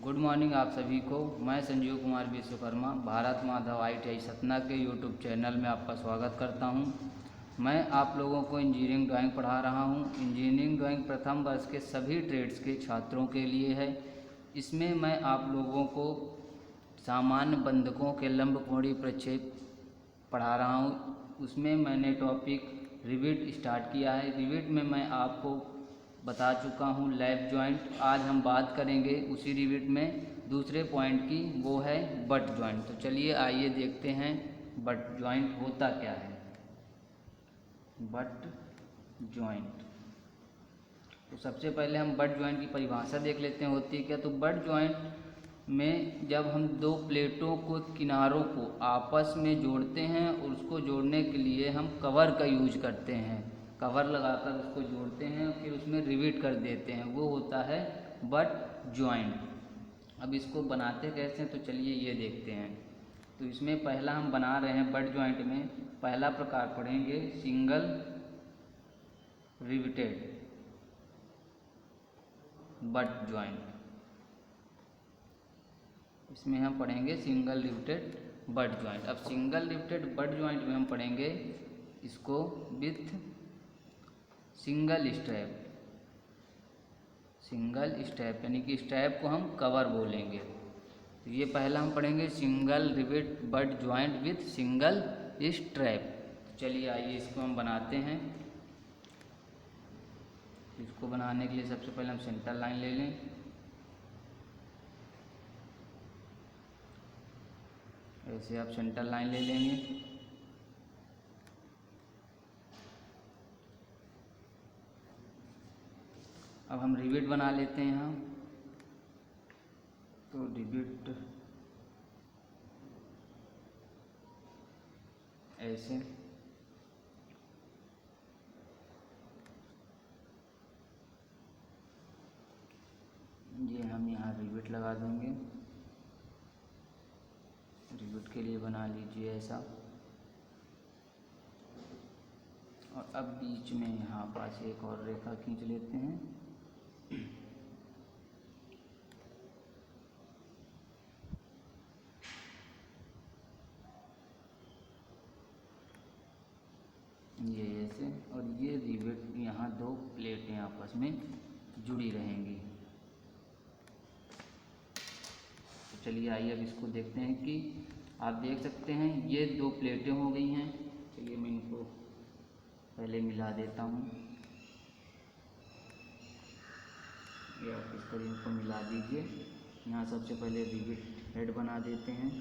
Good morning आप सभी को। मैं संजीव कुमार विश्वकर्मा भारत माधव ITI सतना के यूट्यूब चैनल में आपका स्वागत करता हूं। मैं आप लोगों को इंजीनियरिंग ड्राइंग पढ़ा रहा हूं। इंजीनियरिंग ड्राइंग प्रथम वर्ष के सभी ट्रेड्स के छात्रों के लिए है। इसमें मैं आप लोगों को सामान्य बंधकों के लंबकोणीय प्रक्षेप पढ़ा रहा हूं। उसमें मैंने टॉपिक रिविट स्टार्ट किया है। रिविट में मैं आपको बता चुका हूँ लैप जॉइंट। आज हम बात करेंगे उसी रिविट में दूसरे पॉइंट की, वो है बट जॉइंट। तो चलिए आइए देखते हैं बट जॉइंट होता क्या है। बट जॉइंट, तो सबसे पहले हम बट जॉइंट की परिभाषा देख लेते हैं होती है क्या। तो बट जॉइंट में जब हम दो प्लेटों को किनारों को आपस में जोड़ते हैं और उसको जोड़ने के लिए हम कवर का यूज करते हैं, कवर लगाकर उसको जोड़ते हैं और फिर उसमें रिविट कर देते हैं, वो होता है बट जॉइंट। अब इसको बनाते कैसे हैं तो चलिए ये देखते हैं। तो इसमें पहला हम बना रहे हैं बट जॉइंट में पहला प्रकार पढ़ेंगे सिंगल रिविटेड बट जॉइंट। इसमें हम पढ़ेंगे सिंगल रिविटेड बट जॉइंट। अब सिंगल रिविटेड बट जॉइंट में हम पढ़ेंगे इसको with single strap. Single strap यानी कि स्ट्रैप को हम कवर बोलेंगे। तो ये पहला हम पढ़ेंगे single rivet butt joint with single strap. चलिए आइए इसको हम बनाते हैं। इसको बनाने के लिए सबसे पहले हम सेंटर लाइन ले लें। ऐसे आप सेंटर लाइन ले लेंगे। अब हम रिविट बना लेते हैं यहाँ। तो रिविट ऐसे, ये हम यहाँ रिविट लगा देंगे। रिविट के लिए बना लीजिए ऐसा। और अब बीच में यहाँ पास एक और रेखा खींच लेते हैं। ये ऐसे, और ये रिवेट यहाँ दो प्लेटें आपस में जुड़ी रहेंगी। तो चलिए आइए अब इसको देखते हैं कि आप देख सकते हैं ये दो प्लेटें हो गई हैं। चलिए मैं इनको पहले मिला देता हूँ। ये आप इस तरह इनको मिला दीजिए। यहाँ सबसे पहले रिवेट हेड बना देते हैं।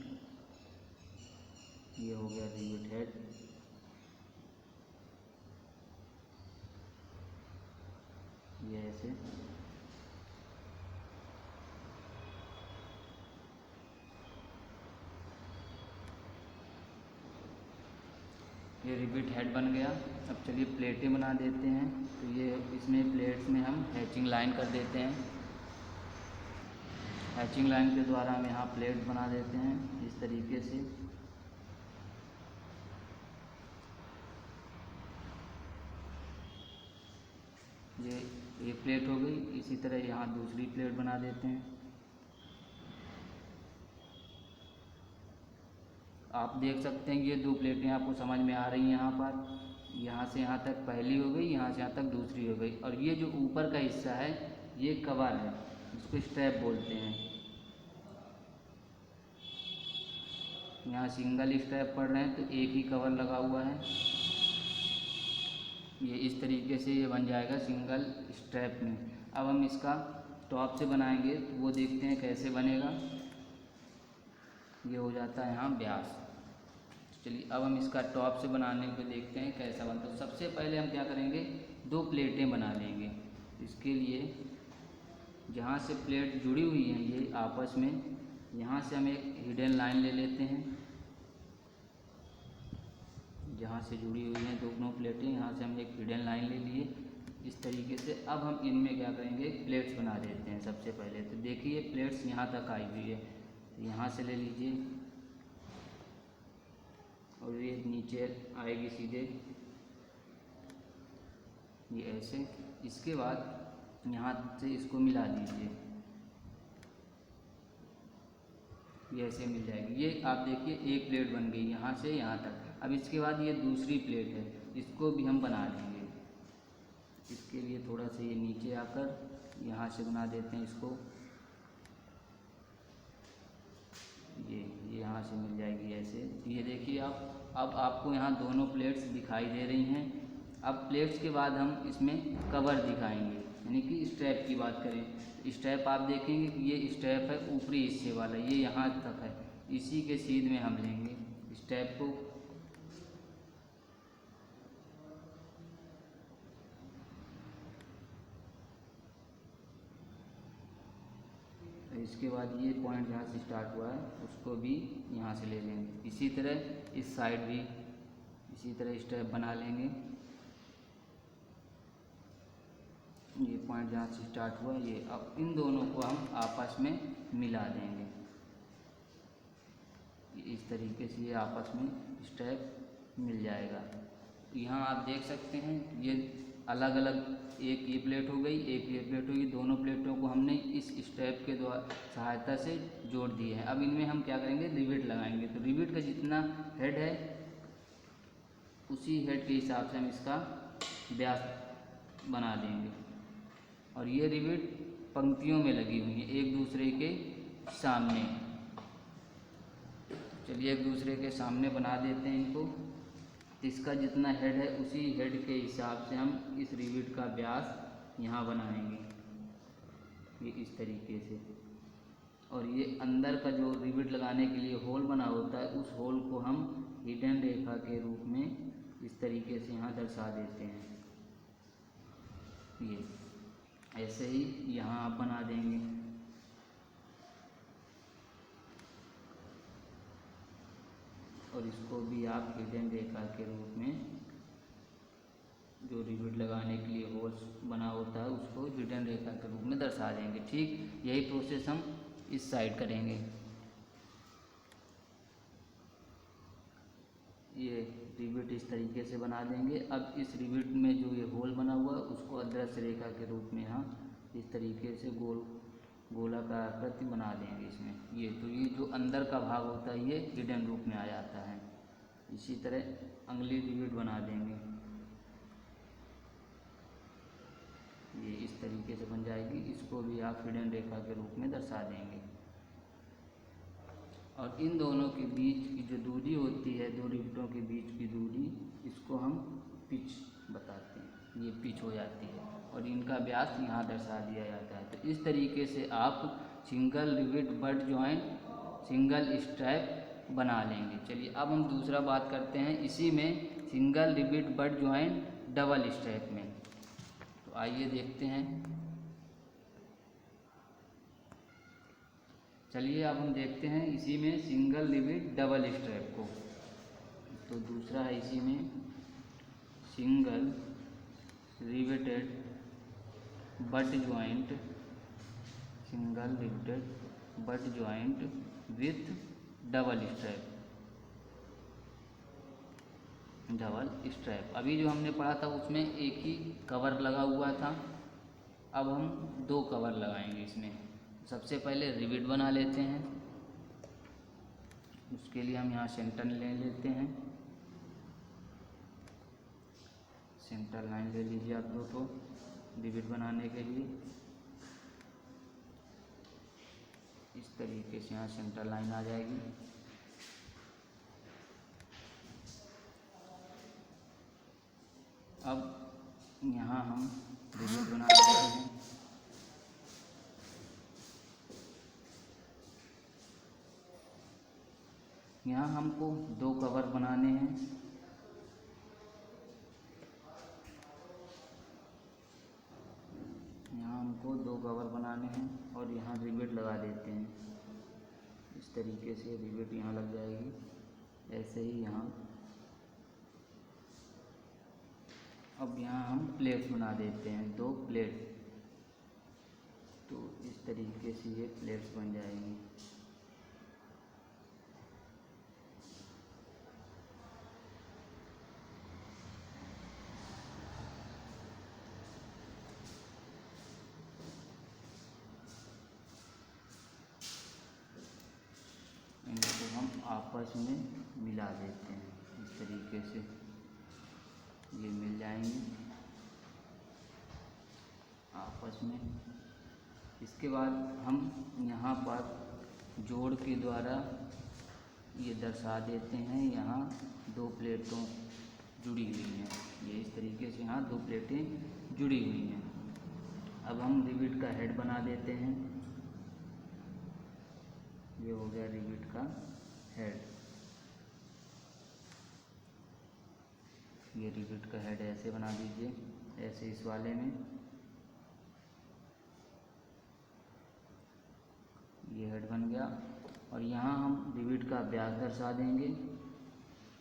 ये हो गया रिवेट हेड। ये ऐसे, ये रिविट हेड बन गया। अब चलिए प्लेटें बना देते हैं। तो ये इसमें प्लेट्स में हम हैचिंग लाइन कर देते हैं। हैचिंग लाइन के द्वारा हम यहाँ प्लेट बना देते हैं इस तरीके से। ये एक प्लेट हो गई। इसी तरह यहाँ दूसरी प्लेट बना देते हैं। आप देख सकते हैं ये दो प्लेटें आपको समझ में आ रही हैं। यहाँ पर यहाँ से यहाँ तक पहली हो गई, यहाँ से यहाँ तक दूसरी हो गई। और ये जो ऊपर का हिस्सा है ये कवर है, इसको स्ट्रैप बोलते हैं। यहाँ सिंगल स्ट्रैप पड़ रहे हैं तो एक ही कवर लगा हुआ है। ये इस तरीके से ये बन जाएगा सिंगल स्ट्रैप में। अब हम इसका टॉप से बनाएंगे तो वो देखते हैं कैसे बनेगा। ये हो जाता है यहाँ व्यास। चलिए अब हम इसका टॉप से बनाने को देखते हैं कैसा बनता है। तो सबसे पहले हम क्या करेंगे, दो प्लेटें बना लेंगे। इसके लिए जहाँ से प्लेट जुड़ी हुई हैं ये आपस में, यहाँ से हम एक हिडन लाइन ले लेते हैं। जहाँ से जुड़ी हुई हैं दोनों प्लेटें, यहाँ से हम एक हिडन लाइन ले लिए इस तरीके से। अब हम इनमें क्या करेंगे, प्लेट्स बना देते हैं सबसे पहले। तो देखिए प्लेट्स यहाँ तक आई हुई है, तो यहाँ से ले लीजिए और ये नीचे आएगी सीधे, ये ऐसे। इसके बाद यहाँ से इसको मिला दीजिए। ये ऐसे मिल जाएगी। ये आप देखिए एक प्लेट बन गई यहाँ से यहाँ तक। अब इसके बाद ये दूसरी प्लेट है, इसको भी हम बना लेंगे। इसके लिए थोड़ा सा ये नीचे आकर यहाँ से बना देते हैं इसको। ये यहाँ से मिल जाएगी ऐसे। ये देखिए आप, अब आपको यहाँ दोनों प्लेट्स दिखाई दे रही हैं। अब प्लेट्स के बाद हम इसमें कवर दिखाएंगे, यानी कि स्ट्रैप की बात करें। स्ट्रैप आप देखेंगे कि ये स्ट्रैप है ऊपरी हिस्से वाला, ये यहाँ तक है, इसी के सीध में हम लेंगे स्ट्रैप को। इसके बाद ये पॉइंट जहाँ से स्टार्ट हुआ है उसको भी यहाँ से ले लेंगे। इसी तरह इस साइड भी इसी तरह स्टेप बना लेंगे। ये पॉइंट जहाँ से स्टार्ट हुआ ये, अब इन दोनों को हम आपस में मिला देंगे। इस तरीके से ये आपस में स्टेप मिल जाएगा। यहाँ आप देख सकते हैं ये अलग अलग, एक ये प्लेट हो गई, एक ये प्लेट हो गई। दोनों प्लेटों को हमने इस स्टेप के द्वारा सहायता से जोड़ दिए हैं। अब इनमें हम क्या करेंगे, रिवेट लगाएंगे। तो रिवेट का जितना हेड है उसी हेड के हिसाब से हम इसका व्यास बना देंगे। और ये रिवेट पंक्तियों में लगी हुई हैं एक दूसरे के सामने। चलिए एक दूसरे के सामने बना देते हैं इनको। इसका जितना हेड है उसी हेड के हिसाब से हम इस रिवेट का व्यास यहाँ बनाएंगे, ये इस तरीके से। और ये अंदर का जो रिवेट लगाने के लिए होल बना होता है, उस होल को हम हिडन रेखा के रूप में इस तरीके से यहाँ दर्शा देते हैं। ये ऐसे ही यहाँ आप बना देंगे। और इसको भी आप हिडन रेखा के रूप में, जो रिवेट लगाने के लिए होल्स बना होता है उसको हिडन रेखा के रूप में दर्शा देंगे। ठीक यही प्रोसेस हम इस साइड करेंगे। ये रिवेट इस तरीके से बना देंगे। अब इस रिवेट में जो ये होल बना हुआ है उसको अदृश्य रेखा के रूप में यहाँ इस तरीके से गोलाकार आकृति बना देंगे इसमें। ये तो ये जो अंदर का भाग होता है ये हिडन रूप में आ जाता है। इसी तरह अगली रिवेट बना देंगे, ये इस तरीके से बन जाएगी। इसको भी आप हिडन रेखा के रूप में दर्शा देंगे। और इन दोनों के बीच की जो दूरी होती है, दो रिवेटों के बीच की दूरी, इसको हम पिच बताते हैं। ये पिच हो जाती है और इनका व्यास यहाँ दर्शा दिया जाता है। तो इस तरीके से आप single rivet butt joint single strap बना लेंगे। चलिए अब हम दूसरा बात करते हैं इसी में single rivet butt joint double strap में। तो आइए देखते हैं। चलिए अब हम देखते हैं इसी में सिंगल रिवेट डबल स्ट्रैप को। तो दूसरा है इसी में single riveted butt joint, single riveted butt joint with double strap, double strap. अभी जो हमने पढ़ा था उसमें एक ही कवर लगा हुआ था, अब हम दो कवर लगाएंगे इसमें। सबसे पहले रिवेट बना लेते हैं। उसके लिए हम यहाँ सेंटर ले लेते हैं, सेंटर लाइन ले लीजिए आप दो तो रिवेट बनाने के लिए। इस तरीके से यहाँ सेंटर लाइन आ जाएगी। अब यहाँ हम रिवेट बना लेते हैं। यहाँ हमको दो कवर बनाने हैं। यहाँ हमको दो कवर बनाने हैं और यहाँ रिवेट लगा देते हैं। इस तरीके से रिवेट यहाँ लग जाएगी। ऐसे ही यहाँ अब यहाँ हम प्लेट्स बना देते हैं, दो प्लेट। तो इस तरीके से ये प्लेट्स बन जाएंगी। आपस में मिला देते हैं। इस तरीके से ये मिल जाएंगे आपस में। इसके बाद हम यहाँ पर जोड़ के द्वारा ये दर्शा देते हैं, यहाँ दो प्लेटों जुड़ी हुई हैं। ये इस तरीके से यहाँ दो प्लेटें जुड़ी हुई हैं। अब हम रिवेट का हेड बना देते हैं। ये हो गया रिवेट का हेड। ये रिवेट का हेड ऐसे बना दीजिए, ऐसे इस वाले में ये हेड बन गया। और यहाँ हम रिवेट का व्यास दर्शा देंगे।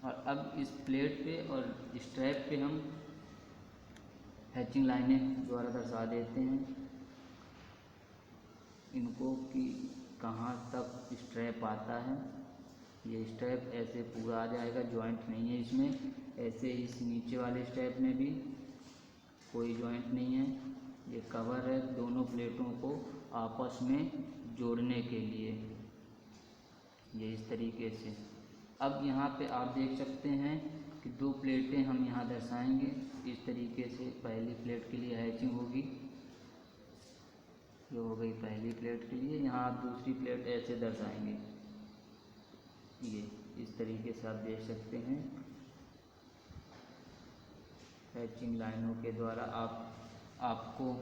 और अब इस प्लेट पे और स्ट्रैप पे हम हैचिंग लाइनें द्वारा दर्शा देते हैं इनको कि कहाँ तक स्ट्रैप आता है। ये स्ट्रैप ऐसे पूरा आ जाएगा, जॉइंट नहीं है इसमें। ऐसे इस नीचे वाले स्ट्रैप में भी कोई जॉइंट नहीं है। ये कवर है दोनों प्लेटों को आपस में जोड़ने के लिए। ये इस तरीके से। अब यहाँ पे आप देख सकते हैं कि दो प्लेटें हम यहाँ दर्शाएंगे इस तरीके से। पहली प्लेट के लिए हैचिंग होगी, ये हो गई पहली प्लेट के लिए। यहाँ आप दूसरी प्लेट ऐसे दर्शाएंगे, ये इस तरीके से आप देख सकते हैं। हैचिंग लाइनों के द्वारा आपको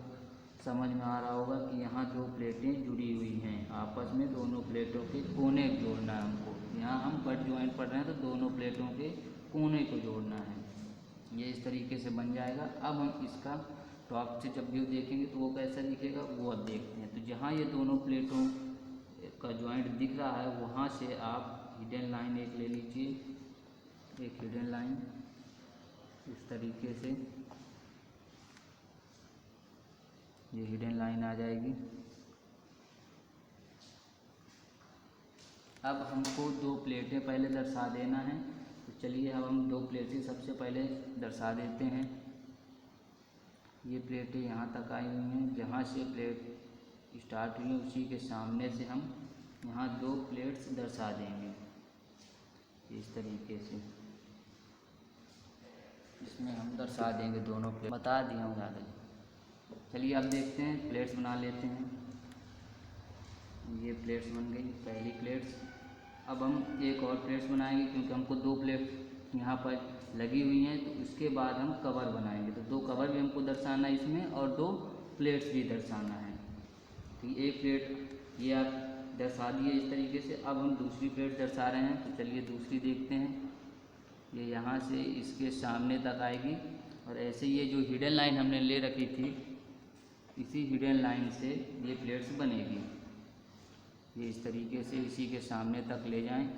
समझ में आ रहा होगा कि यहाँ दो प्लेटें जुड़ी हुई हैं आपस में। दोनों प्लेटों के कोने जोड़ना है हमको। यहाँ हम बट जॉइंट पढ़ रहे हैं तो दोनों प्लेटों के कोने को जोड़ना है। ये इस तरीके से बन जाएगा। अब हम इसका टॉप से जब व्यू देखेंगे तो वो कैसा दिखेगा वो अब देखते हैं। तो जहाँ ये दोनों प्लेटों का जॉइंट दिख रहा है वहाँ से आप हिडन लाइन एक ले लीजिए, एक हिडन लाइन इस तरीके से। ये हिडन लाइन आ जाएगी। अब हमको दो प्लेटें पहले दर्शा देना है। तो चलिए अब हम दो प्लेटें सबसे पहले दर्शा देते हैं। ये प्लेटें यहाँ तक आई हुई हैं, जहाँ से प्लेट स्टार्ट हुई है उसी के सामने से हम यहाँ दो प्लेट्स दर्शा देंगे इस तरीके से। इसमें हम दर्शा देंगे दोनों प्लेट, बता दिया हूँ ज़्यादा। चलिए अब देखते हैं, प्लेट्स बना लेते हैं। ये प्लेट्स बन गई पहली प्लेट्स। अब हम एक और प्लेट्स बनाएंगे क्योंकि हमको दो प्लेट यहाँ पर लगी हुई हैं। तो उसके बाद हम कवर बनाएंगे। तो दो कवर भी हमको दर्शाना है इसमें और दो प्लेट्स भी दर्शाना है। तो एक प्लेट ये आप दर्शा दिए इस तरीके से। अब हम दूसरी प्लेट दर्शा रहे हैं। तो चलिए दूसरी देखते हैं। ये यहाँ से इसके सामने तक आएगी और ऐसे ये जो हिडन लाइन हमने ले रखी थी इसी हिडन लाइन से ये प्लेट्स बनेगी। ये इस तरीके से इसी के सामने तक ले जाएं,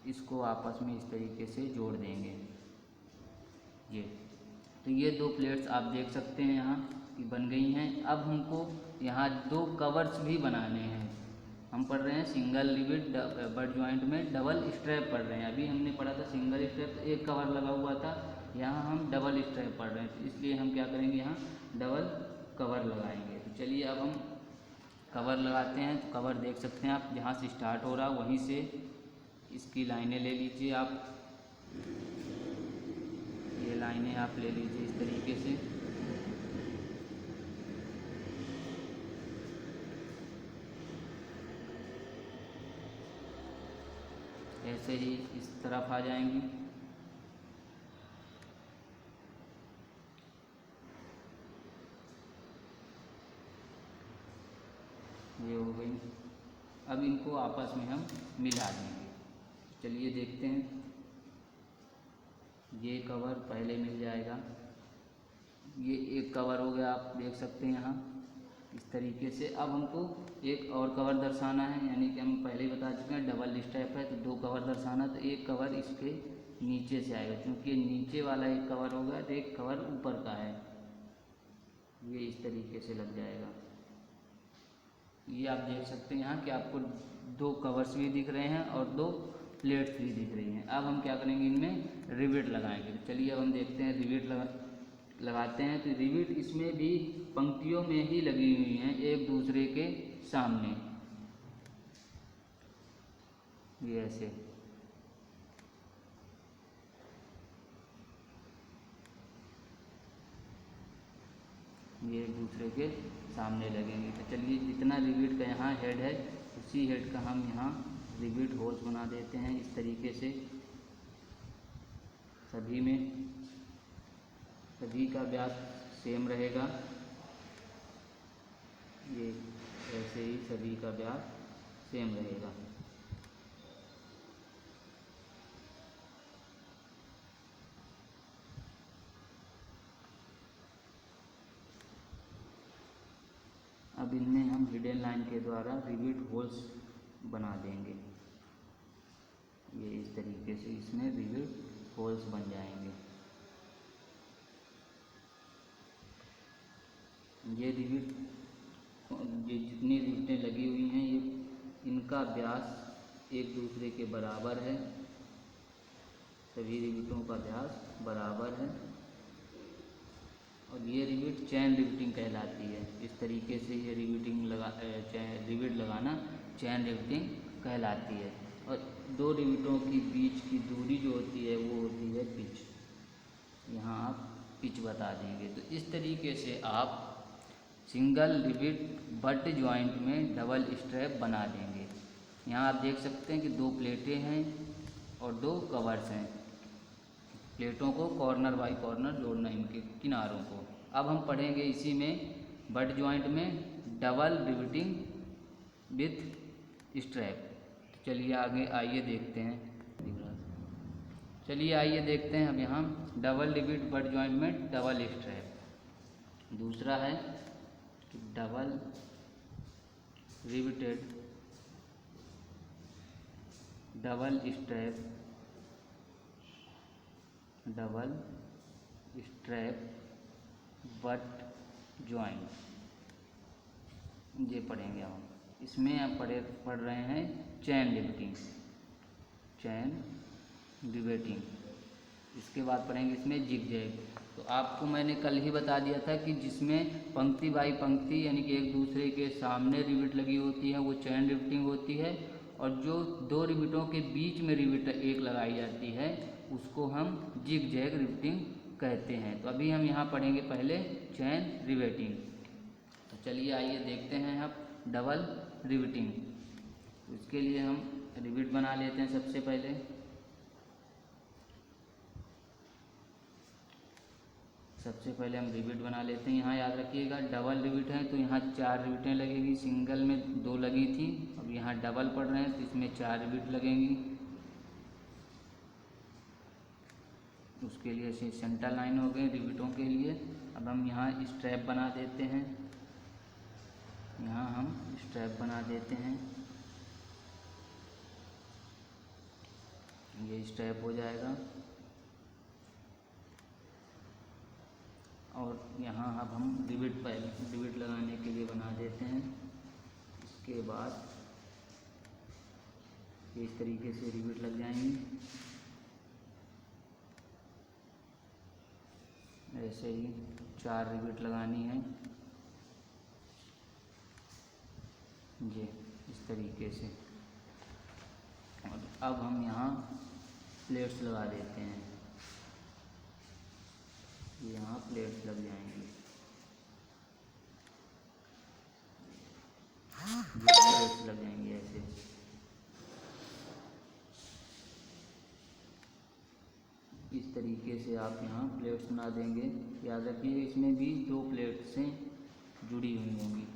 इसको आपस में इस तरीके से जोड़ देंगे। ये तो ये दो प्लेट्स आप देख सकते हैं यहाँ कि बन गई हैं। अब हमको यहाँ दो कवर्स भी बनाने हैं। हम पढ़ रहे हैं सिंगल रिवेट बट जॉइंट में डबल स्ट्रैप पढ़ रहे हैं। अभी हमने पढ़ा था सिंगल स्ट्रैप, तो एक कवर लगा हुआ था। यहाँ हम डबल स्ट्रैप पढ़ रहे हैं, तो इसलिए हम क्या करेंगे, यहाँ डबल कवर लगाएंगे। तो चलिए अब हम कवर लगाते हैं। तो कवर देख सकते हैं आप, जहाँ से स्टार्ट हो रहा है वहीं से इसकी लाइनें ले लीजिए आप। ये लाइनें आप ले लीजिए इस तरीके से। ऐसे ही इस तरफ आ जाएंगी। ये हो गई। अब इनको आपस में हम मिला देंगे। चलिए देखते हैं। ये कवर पहले मिल जाएगा। ये एक कवर हो गया, आप देख सकते हैं यहाँ इस तरीके से। अब हमको एक और कवर दर्शाना है, यानी कि हम पहले ही बता चुके हैं डबल स्टेप है तो दो कवर दर्शाना। तो एक कवर इसके नीचे से आएगा, क्योंकि नीचे वाला एक कवर होगा तो एक कवर ऊपर का है। ये इस तरीके से लग जाएगा। ये आप देख सकते हैं यहाँ कि आपको दो कवर्स भी दिख रहे हैं और दो प्लेट्स भी दिख रही हैं। अब हम क्या करेंगे, इनमें रिवेट लगाएंगे। तो चलिए अब हम देखते हैं रिवेट लगाते हैं। तो रिवेट इसमें भी पंक्तियों में ही लगी हुई हैं एक दूसरे के सामने। ये ऐसे ये एक दूसरे के सामने लगेंगे। तो चलिए, जितना रिवेट का यहाँ हेड है उसी हेड का हम यहाँ रिवेट होल्स बना देते हैं इस तरीके से। सभी में सभी का व्यास सेम रहेगा, ये ऐसे ही सभी का व्यास सेम रहेगा। अब इनमें हम हिडन लाइन के द्वारा रिवेट होल्स बना देंगे। ये इस तरीके से इसमें रिवेट होल्स बन जाएंगे। ये रिवेट, ये जितनी रिवेटें लगी हुई हैं ये इनका व्यास एक दूसरे के बराबर है, सभी रिवेटों का व्यास बराबर है। और ये रिवेट चैन रिवेटिंग कहलाती है। इस तरीके से ये रिवेट लगाना चैन रिवेटिंग कहलाती है। और दो रिवेटों की बीच की दूरी जो होती है वो होती है पिच। यहाँ आप पिच बता देंगे। तो इस तरीके से आप सिंगल रिवेट बट जॉइंट में डबल स्ट्रैप बना देंगे। यहाँ आप देख सकते हैं कि दो प्लेटें हैं और दो कवर्स हैं। प्लेटों को कॉर्नर बाई कॉर्नर जोड़ना, इनके किनारों को। अब हम पढ़ेंगे इसी में बट जॉइंट में डबल रिवेटिंग विथ स्ट्रैप। चलिए आगे आइए देखते हैं। चलिए आइए देखते हैं अब यहाँ डबल रिवेट बट जॉइंट में डबल स्ट्रैप। दूसरा है कि double riveted double strap butt joint, ये पढ़ेंगे हम। इसमें आप पढ़ रहे हैं चैन रिवेटिंग। इसके बाद पढ़ेंगे इसमें जिगजैग। तो आपको मैंने कल ही बता दिया था कि जिसमें पंक्ति बाई पंक्ति यानी कि एक दूसरे के सामने रिवेट लगी होती है वो चैन रिवेटिंग होती है, और जो दो रिवेटों के बीच में रिवेट एक लगाई जाती है उसको हम जिगजैग रिवेटिंग कहते हैं। तो अभी हम यहाँ पढ़ेंगे पहले चैन रिवेटिंग। तो चलिए आइए देखते हैं अब डबल रिवेटिंग। इसके लिए हम रिवेट बना लेते हैं। सबसे पहले हम रिवेट बना लेते हैं। यहाँ याद रखिएगा डबल रिवेट है तो यहाँ 4 रिवेटें लगेगी। सिंगल में 2 लगी थी, अब यहाँ डबल पढ़ रहे हैं तो इसमें 4 रिवेट लगेंगी। उसके लिए सेंटर लाइन हो गई रिवेटों के लिए। अब हम यहाँ स्ट्रैप बना देते हैं। यहाँ हम स्ट्रैप बना देते हैं, ये स्ट्रैप हो जाएगा। और यहाँ अब हम रिवेट लगाने के लिए बना देते हैं। इसके बाद इस तरीके से रिवेट लग जाएंगी। ऐसे ही 4 रिवेट लगानी है, ये इस तरीके से। और अब हम यहाँ प्लेट्स लगा देते हैं। यहाँ प्लेट्स लग जाएंगी, प्लेट्स लग जाएंगी ऐसे। इस तरीके से आप यहाँ प्लेट्स बना देंगे। याद रखिए इसमें भी 2 प्लेट्सें जुड़ी हुई होंगी,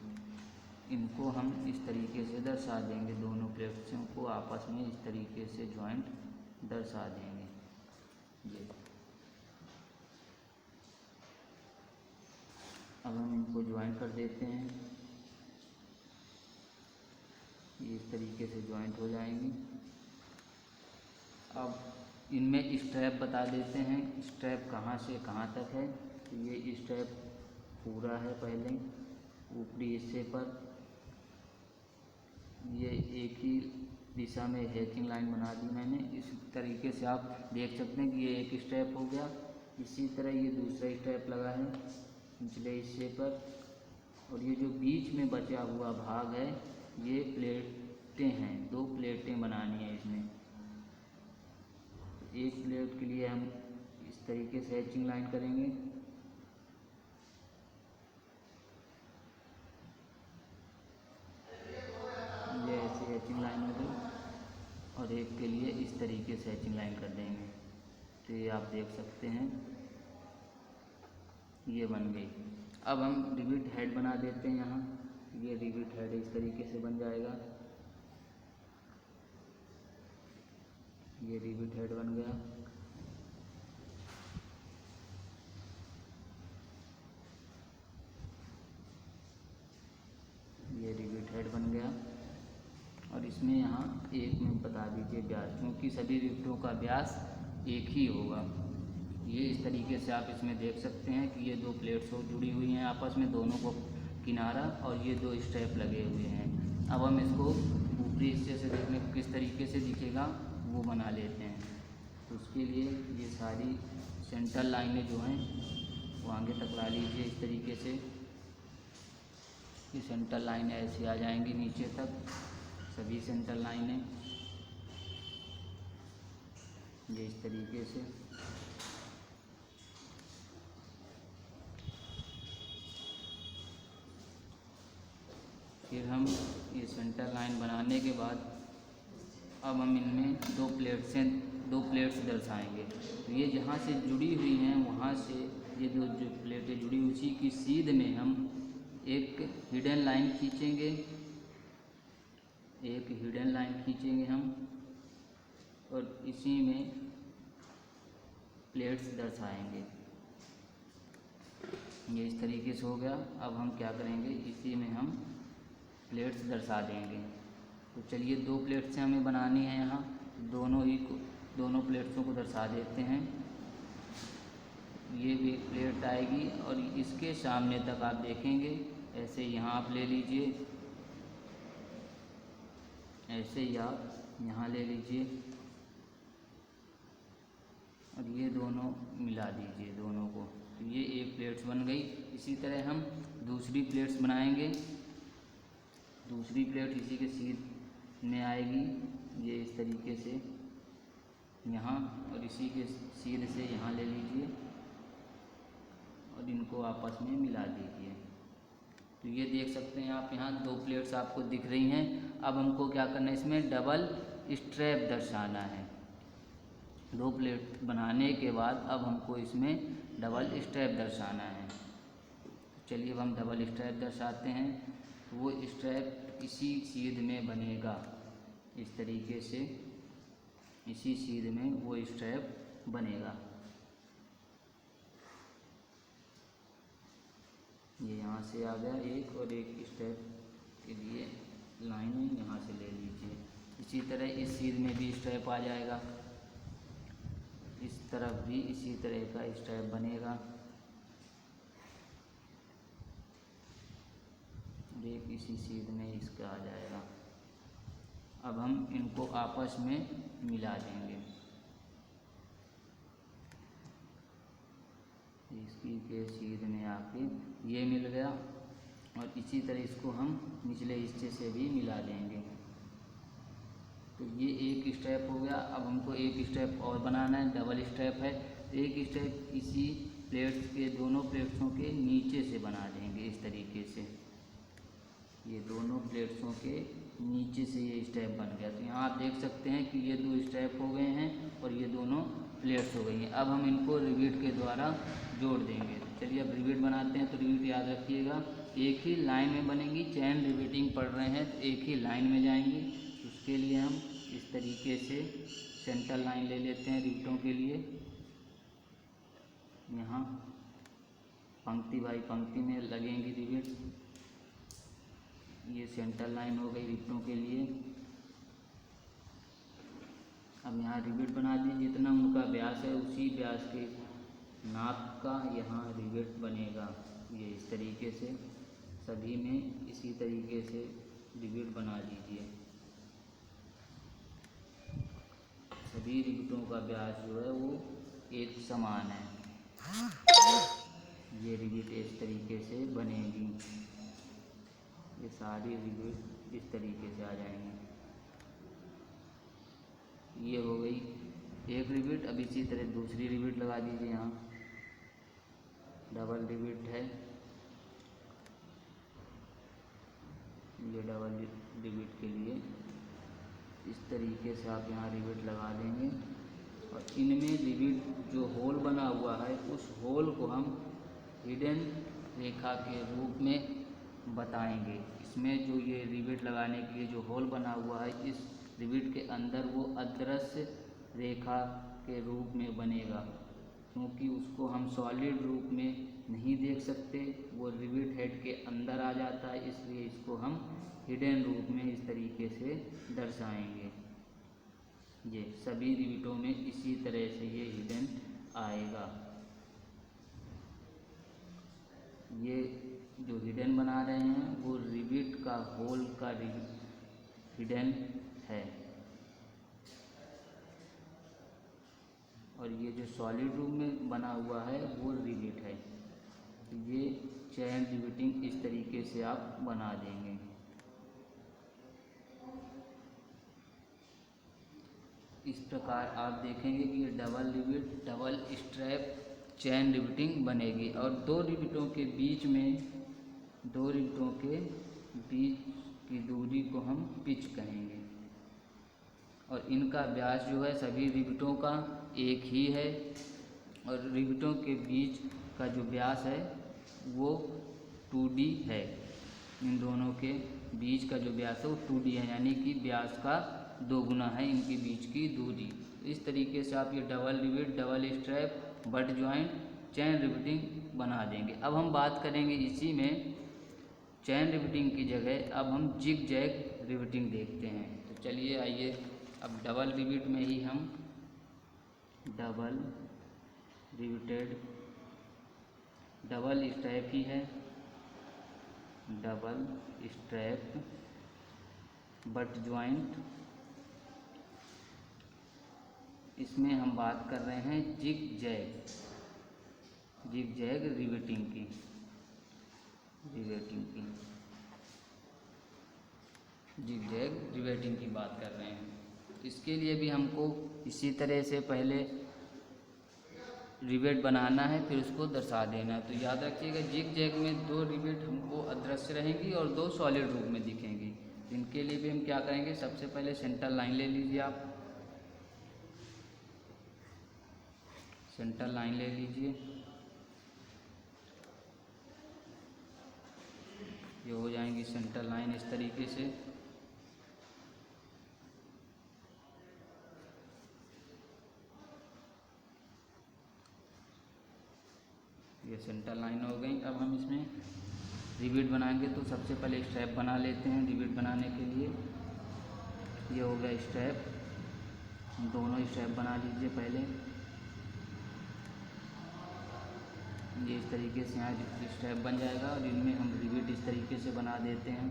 इनको हम इस तरीके से दर्शा देंगे। दोनों प्लेट्सों को आपस में इस तरीके से जॉइंट दर्शा देंगे। ये अब हम इनको ज्वाइंट कर देते हैं। ये इस तरीके से ज्वाइंट हो जाएंगी। अब इनमें स्ट्रैप बता देते हैं, स्ट्रैप कहाँ से कहाँ तक है। तो ये स्ट्रैप पूरा है पहले ऊपरी हिस्से पर। ये एक ही दिशा में हैचिंग लाइन बना दी मैंने। इस तरीके से आप देख सकते हैं कि ये एक स्ट्रैप हो गया। इसी तरह ये दूसरा स्ट्रैप लगा है निचले हिस्से पर। और ये जो बीच में बचा हुआ भाग है ये प्लेटें हैं, 2 प्लेटें बनानी है इसमें। एक प्लेट के लिए हम इस तरीके से हैचिंग लाइन करेंगे। हैचिंग लाइन हो गई, और एक के लिए इस तरीके से हैचिंग लाइन कर देंगे। तो ये आप देख सकते हैं ये बन गई। अब हम रिविट हेड बना देते हैं यहाँ। ये रिविट हेड इस तरीके से बन जाएगा। ये रिविट हेड बन गया। ये रिविट हेड बन गया। और इसमें यहाँ एक में बता दीजिए व्यास, क्योंकि सभी रिविटों का व्यास एक ही होगा। ये इस तरीके से आप इसमें देख सकते हैं कि ये दो प्लेट्स जुड़ी हुई हैं आपस में, दोनों को किनारा, और ये दो स्ट्रैप लगे हुए हैं। अब हम इसको ऊपरी हिस्से से देखने को किस तरीके से दिखेगा वो बना लेते हैं। तो उसके लिए ये सारी सेंटर लाइनें जो हैं वो आगे तक ला लीजिए इस तरीके से। ये सेंटर लाइनें ऐसे आ जाएंगी नीचे तक, सभी सेंटर लाइनें ये इस तरीके से। फिर हम ये सेंटर लाइन बनाने के बाद अब हम इनमें दो प्लेट्स दर्शाएंगे। तो ये जहाँ से जुड़ी हुई हैं वहाँ से ये जो प्लेटें जुड़ी हुई, उसी की सीध में हम एक हिडन लाइन खींचेंगे, एक हिडन लाइन खींचेंगे हम, और इसी में प्लेट्स दर्शाएंगे। ये इस तरीके से हो गया। अब हम क्या करेंगे, इसी में हम प्लेट्स दर्शा देंगे। तो चलिए दो प्लेट्स हमें बनानी है यहाँ, दोनों प्लेट्सों को दर्शा देते हैं। ये भी एक प्लेट आएगी और इसके सामने तक आप देखेंगे, ऐसे यहाँ आप ले लीजिए, ऐसे ही आप यहाँ ले लीजिए, और ये दोनों मिला दीजिए दोनों को। तो ये एक प्लेट्स बन गई। इसी तरह हम दूसरी प्लेट्स बनाएंगे। दूसरी प्लेट इसी के सीध में आएगी, ये इस तरीके से यहाँ, और इसी के सीध से यहाँ ले लीजिए और इनको आपस में मिला दीजिए। तो ये देख सकते हैं आप, यहाँ दो प्लेट्स आपको दिख रही हैं। अब हमको क्या करना है, इसमें डबल स्ट्रैप दर्शाना है। दो प्लेट बनाने के बाद अब हमको इसमें डबल स्ट्रैप दर्शाना है। चलिए अब हम डबल स्ट्रैप दर्शाते हैं। वो स्ट्रैप इसी सीध में बनेगा, इस तरीके से इसी सीध में वो स्ट्रैप बनेगा। ये यहाँ से आ गया एक, और एक स्ट्रैप के लिए लाइन यहाँ से ले लीजिए। इसी तरह इस सीध में भी स्ट्रैप आ जाएगा, इस तरफ भी इसी तरह का स्ट्रैप बनेगा, एक इसी सीध में इसका आ जाएगा। अब हम इनको आपस में मिला देंगे। इसकी के सीध में आके ये मिल गया, और इसी तरह इसको हम निचले हिस्से से भी मिला देंगे। तो ये एक स्टेप हो गया। अब हमको एक स्टेप और बनाना है, डबल स्टेप है। एक स्टेप इसी प्लेट्स के, दोनों प्लेट्सों के नीचे से बना देंगे इस तरीके से। ये दोनों प्लेट्सों के नीचे से ये स्टेप बन गया। तो यहाँ आप देख सकते हैं कि ये दो स्टेप हो गए हैं और ये दोनों प्लेट्स हो गई हैं। अब हम इनको रिविट के द्वारा जोड़ देंगे। चलिए अब रिविट बनाते हैं। तो रिविट याद रखिएगा एक ही लाइन में बनेंगी। चैन रिविटिंग पढ़ रहे हैं तो एक ही लाइन में जाएंगी। उसके लिए हम इस तरीके से सेंटर लाइन ले लेते हैं रिविटों के लिए। यहाँ पंक्ति बाई पंक्ति में लगेंगी रिविट। ये सेंटर लाइन हो गई रिविटों के लिए। अब यहाँ रिविट बना दिए, जितना उनका व्यास है उसी व्यास के नाप का यहाँ रिविट बनेगा। ये इस तरीके से सभी में इसी तरीके से रिविट बना दीजिए। सभी रिविटों का व्यास जो है वो एक समान है। ये रिविट इस तरीके से बनेगी। ये सारी रिविट इस तरीके से आ जाएंगे। ये हो गई एक रिविट। अब इसी तरह दूसरी रिविट लगा दीजिए। यहाँ डबल रिविट है, ये डबल रिविट के लिए इस तरीके से आप यहाँ रिवेट लगा देंगे और इनमें रिवेट जो होल बना हुआ है उस होल को हम हिडन रेखा के रूप में बताएंगे। इसमें जो ये रिवेट लगाने के लिए जो होल बना हुआ है इस रिवेट के अंदर वो अदृश्य रेखा के रूप में बनेगा, क्योंकि उसको हम सॉलिड रूप में नहीं देख सकते, वो रिवेट हेड के अंदर आ जाता है, इसलिए इसको हम हिडन रूप में इस तरीके से दर्शाएंगे। ये सभी रिवेटों में इसी तरह से ये हिडन आएगा। ये जो हिडन बना रहे हैं वो रिवेट का होल का हिडन है, और ये जो सॉलिड रूप में बना हुआ है वो रिवेट है। ये चैन रिवेटिंग इस तरीके से आप बना देंगे। इस प्रकार आप देखेंगे कि ये डबल रिवेट डबल स्ट्रैप चैन रिवेटिंग बनेगी, और दो रिवेटों के बीच की दूरी को हम पिच कहेंगे, और इनका व्यास जो है सभी रिवेटों का एक ही है, और रिवेटों के बीच का जो व्यास है वो 2D है। इन दोनों के बीच का जो व्यास है वो 2D है, यानी कि व्यास का 2 गुना है इनके बीच की दूरी। इस तरीके से आप ये double rivet double strap butt joint chain riveting बना देंगे। अब हम बात करेंगे इसी में चैन रिवेटिंग की जगह अब हम जिग जैग रिवेटिंग देखते हैं। तो चलिए आइए, अब डबल रिवेट में ही हम डबल रिवेटेड डबल स्ट्रैप ही है, डबल स्ट्रैप बट जॉइंट, इसमें हम बात कर रहे हैं जिग जैग रिवेटिंग की जिग जैग रिवेटिंग की बात कर रहे हैं। इसके लिए भी हमको इसी तरह से पहले रिवेट बनाना है, फिर उसको दर्शा देना है। तो याद रखिएगा जिग जैग में 2 रिवेट हमको अदृश्य रहेंगी और 2 सॉलिड रूप में दिखेंगी। इनके लिए भी हम क्या करेंगे, सबसे पहले सेंटर लाइन ले लीजिए, आप सेंटर लाइन ले लीजिए। ये हो जाएंगी सेंटर लाइन इस तरीके से। ये सेंटर लाइन हो गई। अब हम इसमें रिवेट बनाएंगे, तो सबसे पहले स्ट्रैप बना लेते हैं। रिवेट बनाने के लिए ये हो गया स्ट्रैप, दोनों स्ट्रैप बना लीजिए पहले। ये इस तरीके से यहाँ स्ट्रैप बन जाएगा, और इनमें हम रिवेट इस तरीके से बना देते हैं।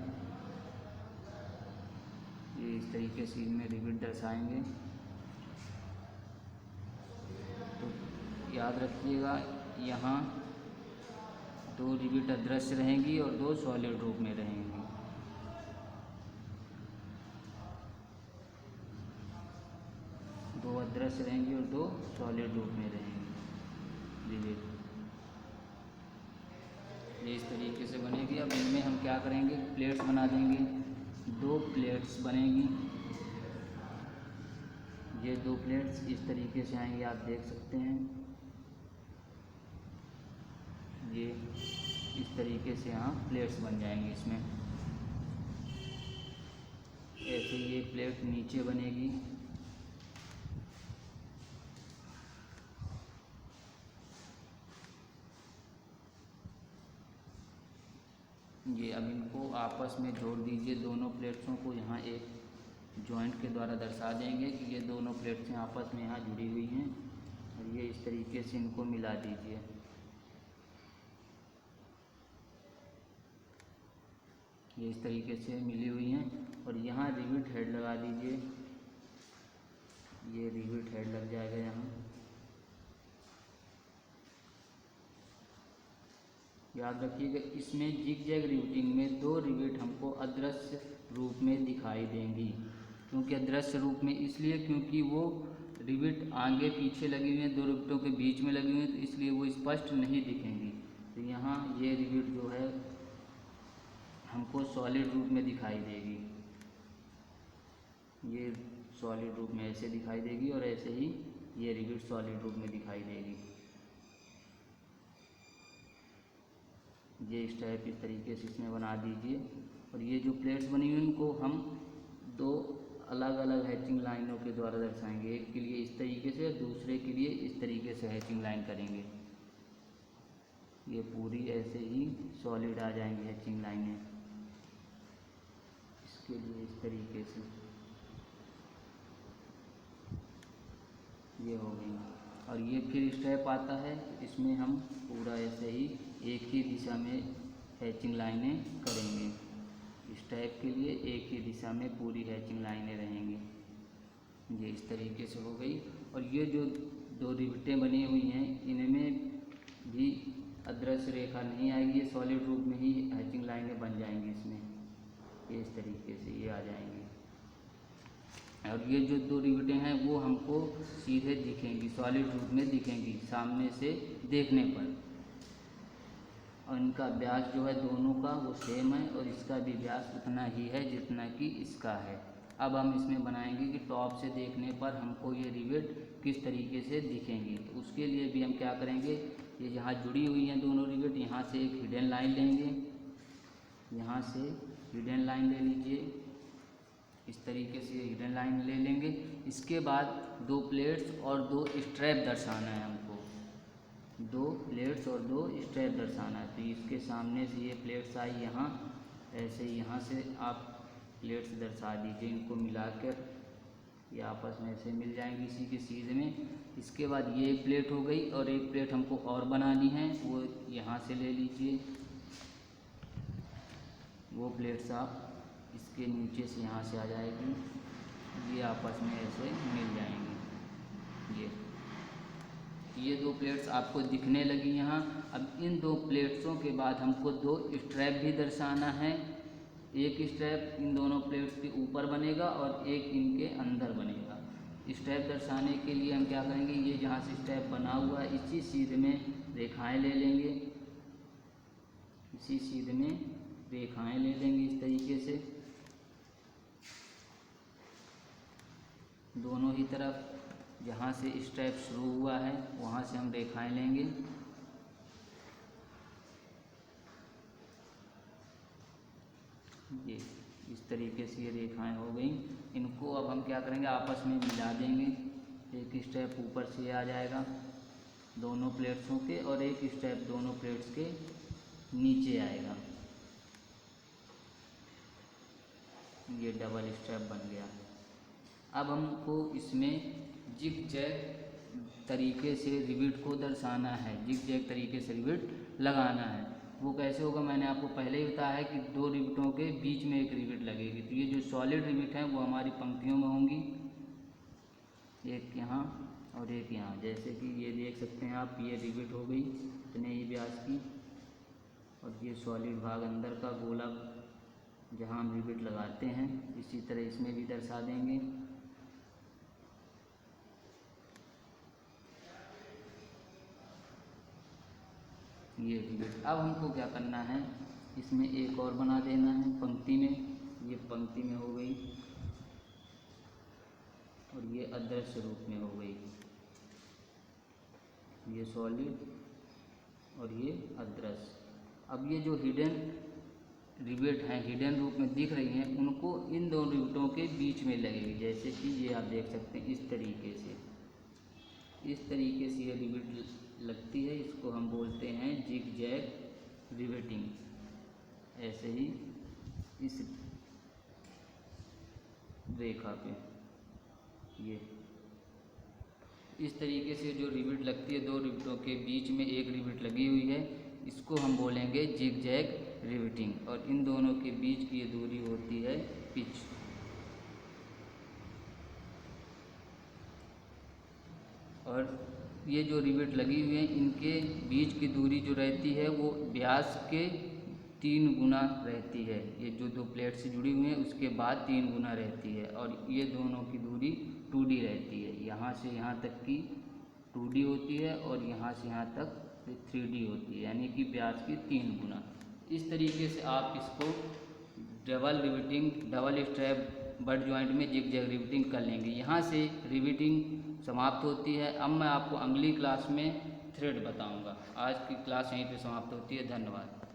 ये इस तरीके से इनमें रिवेट दर्शाएंगे। तो याद रखिएगा यहाँ 2 रिवेट अदृश्य रहेंगी और 2 सॉलिड रूप में रहेंगी। दो अदृश्य रहेंगी और 2 सॉलिड रूप में रहेंगी रिवेट। ये इस तरीके से बनेगी। अब इनमें हम क्या करेंगे, प्लेट्स बना देंगे। 2 प्लेट्स बनेगी। ये 2 प्लेट्स इस तरीके से आएंगी, आप देख सकते हैं। ये इस तरीके से यहाँ प्लेट्स बन जाएंगी। इसमें ऐसे ये प्लेट नीचे बनेगी। ये अब इनको आपस में जोड़ दीजिए, दोनों प्लेट्सों को यहाँ एक जॉइंट के द्वारा दर्शा देंगे कि ये दोनों प्लेट्स आपस में यहाँ जुड़ी हुई हैं, और ये इस तरीके से इनको मिला दीजिए। ये इस तरीके से मिली हुई हैं, और यहाँ रिवेट हेड लगा दीजिए। ये रिवेट हेड लग जाएगा यहाँ। याद रखिएगा इसमें जिग जैग रिवेटिंग में 2 रिवेट हमको अदृश्य रूप में दिखाई देंगी। क्योंकि अदृश्य रूप में इसलिए क्योंकि वो रिवेट आगे पीछे लगी हुई हैं, 2 रिवेटों के बीच में लगी हुई हैं, तो इसलिए वो स्पष्ट नहीं दिखेंगी। तो यहाँ ये रिवेट जो है हमको सॉलिड रूप में दिखाई देगी। ये सॉलिड रूप में ऐसे दिखाई देगी और ऐसे ही ये रिविट सॉलिड रूप में दिखाई देगी। ये इस टाइप इस तरीके से इसमें बना दीजिए। और ये जो प्लेट्स बनी हुई इनको हम दो अलग अलग हैचिंग लाइनों के द्वारा दर्शाएंगे। एक के लिए इस तरीके से और दूसरे के लिए इस तरीके से हैचिंग लाइन करेंगे। ये पूरी ऐसे ही सॉलिड आ जाएंगी हैचिंग लाइनें। इसके लिए इस तरीके से ये हो गई। और ये फिर स्टेप आता है, इसमें हम पूरा ऐसे ही एक ही दिशा में हैचिंग लाइनें करेंगे। इस टाइप के लिए एक ही दिशा में पूरी हैचिंग लाइनें रहेंगी। ये इस तरीके से हो गई। और ये जो दो रिविटें बनी हुई हैं इनमें भी अदृश्य रेखा नहीं आएगी, ये सॉलिड रूप में ही हैचिंग लाइनें बन जाएंगी इसमें। ये इस तरीके से ये आ जाएंगी। और ये जो दो रिविटें हैं वो हमको सीधे दिखेंगी, सॉलिड रूप में दिखेंगी सामने से देखने पर। और इनका व्यास जो है दोनों का वो सेम है और इसका भी व्यास उतना ही है जितना कि इसका है। अब हम इसमें बनाएंगे कि टॉप से देखने पर हमको ये रिविट किस तरीके से दिखेंगी। तो उसके लिए भी हम क्या करेंगे, ये जहाँ जुड़ी हुई हैं दोनों रिविट, यहाँ से एक हिडन लाइन लेंगे, यहाँ से हिडन लाइन ले लीजिए। इस तरीके से ये हिडन लाइन ले लेंगे। इसके बाद दो प्लेट्स और दो स्ट्रैप दर्शाना है हमको, दो प्लेट्स और दो स्ट्रैप दर्शाना है। तो इसके सामने से ये प्लेट्स आई यहाँ, ऐसे यहाँ से आप प्लेट्स दर्शा दीजिए। इनको मिलाकर ये आपस में ऐसे मिल जाएंगी इसी के सीधे में। इसके बाद ये एक प्लेट हो गई और एक प्लेट हमको और बनानी है, वो यहाँ से ले लीजिए। वो प्लेट्स आप इसके नीचे से यहाँ से आ जाएगी, ये आपस में ऐसे मिल जाएंगी। ये दो प्लेट्स आपको दिखने लगी यहाँ। अब इन दो प्लेट्सों के बाद हमको दो स्ट्रैप भी दर्शाना है। एक स्ट्रैप इन दोनों प्लेट्स के ऊपर बनेगा और एक इनके अंदर बनेगा। स्ट्रैप दर्शाने के लिए हम क्या करेंगे, ये जहाँ से स्ट्रैप बना हुआ है इसी सीध में रेखाएं ले लेंगे, इसी सीध में रेखाएं ले लेंगे इस तरीके से दोनों ही तरफ। जहाँ से स्ट्रैप शुरू हुआ है वहाँ से हम रेखाएं लेंगे। ये इस तरीके से ये रेखाएं हो गई। इनको अब हम क्या करेंगे, आपस में मिला देंगे। एक स्ट्रैप ऊपर से आ जाएगा दोनों प्लेट्सों के और एक स्ट्रैप दोनों प्लेट्स के नीचे आएगा। ये डबल स्ट्रैप बन गया। अब हमको इसमें जिग जैग तरीके से रिविट को दर्शाना है, जिग जैग तरीके से रिविट लगाना है। वो कैसे होगा, मैंने आपको पहले ही बताया है कि दो रिविटों के बीच में एक रिविट लगेगी। तो ये जो सॉलिड रिविट है वो हमारी पंक्तियों में होंगी, एक यहाँ और एक यहाँ। जैसे कि ये देख सकते हैं आप, ये रिविट हो गई इतने ही व्यास की। और ये सॉलिड भाग अंदर का गोला जहाँ हम रिविट लगाते हैं, इसी तरह इसमें भी दर्शा देंगे। ये रिविट। अब हमको क्या करना है, इसमें एक और बना देना है पंक्ति में। ये पंक्ति में हो गई और ये अदृश्य रूप में हो गई। ये सॉलिड और ये अदृश्य। अब ये जो हिडन रिविट हैं, हिडन रूप में दिख रही हैं, उनको इन दो रिविटों के बीच में लगेगी। जैसे कि ये आप देख सकते हैं इस तरीके से, इस तरीके से ये रिविट लगती है। इसको हम बोलते हैं जिग जैग रिवेटिंग। ऐसे ही इस रेखा पे ये इस तरीके से जो रिविट लगती है, दो रिविटों के बीच में एक रिविट लगी हुई है, इसको हम बोलेंगे जिग जैग रिवेटिंग। और इन दोनों के बीच की ये दूरी होती है पिच। और ये जो रिविट लगी हुई है इनके बीच की दूरी जो रहती है वो व्यास के 3 गुना रहती है। ये जो दो प्लेट से जुड़ी हुई है उसके बाद 3 गुना रहती है। और ये दोनों की दूरी 2D रहती है। यहाँ से यहाँ तक की 2D होती है और यहाँ से यहाँ तक 3D होती है, यानी कि व्यास की 3 गुना। इस तरीके से आप इसको double riveting, double strap butt joint में जिग जैग रिवेटिंग कर लेंगे। यहाँ से रिवेटिंग समाप्त होती है। अब मैं आपको अगली क्लास में थ्रेड बताऊँगा। आज की क्लास यहीं पे समाप्त होती है। धन्यवाद।